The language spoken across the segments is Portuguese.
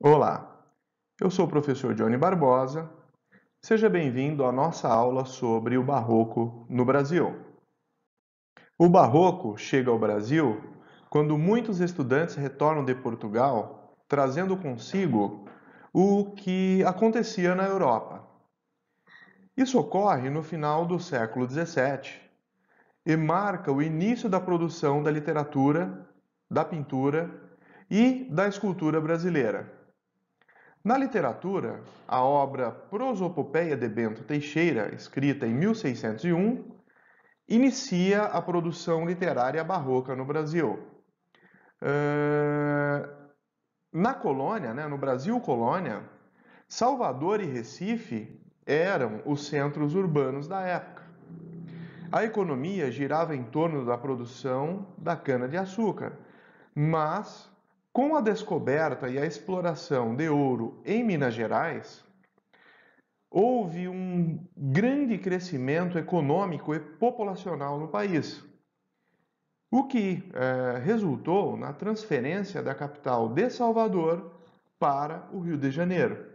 Olá, eu sou o professor Johnny Barbosa. Seja bem-vindo à nossa aula sobre o Barroco no Brasil. O Barroco chega ao Brasil quando muitos estudantes retornam de Portugal, trazendo consigo o que acontecia na Europa. Isso ocorre no final do século XVII e marca o início da produção da literatura, da pintura e da escultura brasileira. Na literatura, a obra Prosopopeia de Bento Teixeira, escrita em 1601, inicia a produção literária barroca no Brasil. Na colônia, no Brasil colônia, Salvador e Recife eram os centros urbanos da época. A economia girava em torno da produção da cana-de-açúcar, mas com a descoberta e a exploração de ouro em Minas Gerais, houve um grande crescimento econômico e populacional no país, o que resultou na transferência da capital de Salvador para o Rio de Janeiro.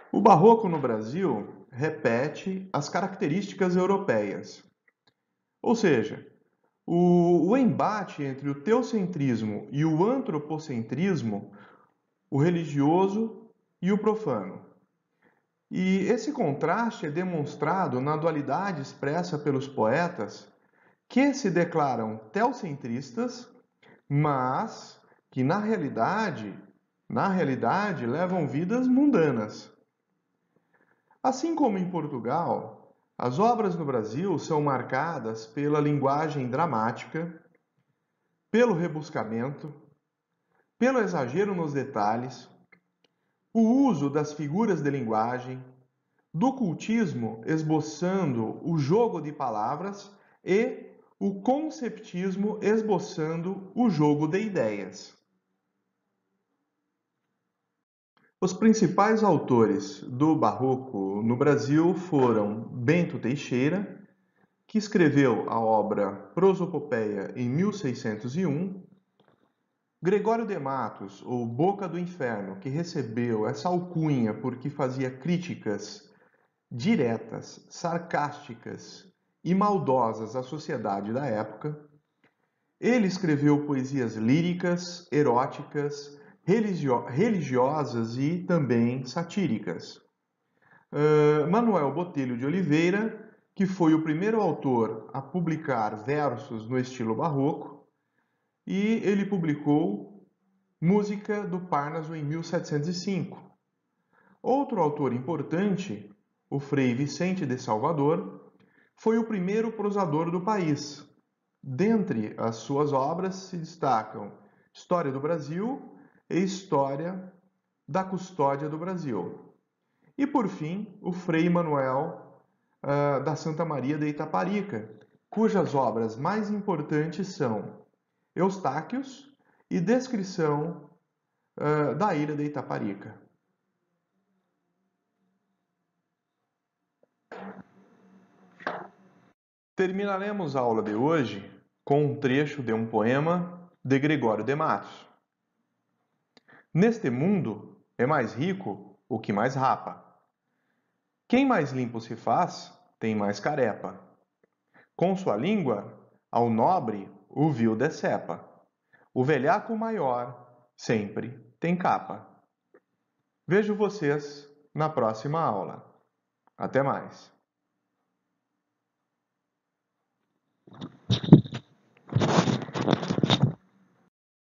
O Barroco no Brasil repete as características europeias, ou seja, o embate entre o teocentrismo e o antropocentrismo, o religioso e o profano. E esse contraste é demonstrado na dualidade expressa pelos poetas que se declaram teocentristas, mas que na realidade levam vidas mundanas. Assim como em Portugal, as obras no Brasil são marcadas pela linguagem dramática, pelo rebuscamento, pelo exagero nos detalhes, o uso das figuras de linguagem, do cultismo esboçando o jogo de palavras e o conceptismo esboçando o jogo de ideias. Os principais autores do Barroco no Brasil foram Bento Teixeira, que escreveu a obra Prosopopeia em 1601, Gregório de Matos, ou Boca do Inferno, que recebeu essa alcunha porque fazia críticas diretas, sarcásticas e maldosas à sociedade da época. Ele escreveu poesias líricas, eróticas, religiosas e também satíricas. Manuel Botelho de Oliveira, que foi o primeiro autor a publicar versos no estilo barroco, e ele publicou Música do Parnaso em 1705. Outro autor importante, o Frei Vicente de Salvador, foi o primeiro prosador do país. Dentre as suas obras se destacam História do Brasil e História da Custódia do Brasil. E, por fim, o Frei Manuel da Santa Maria de Itaparica, cujas obras mais importantes são Eustáquios e Descrição da Ilha de Itaparica. Terminaremos a aula de hoje com um trecho de um poema de Gregório de Matos. Neste mundo é mais rico o que mais rapa. Quem mais limpo se faz, tem mais carepa. Com sua língua, ao nobre o vil decepa. O velhaco maior sempre tem capa. Vejo vocês na próxima aula. Até mais.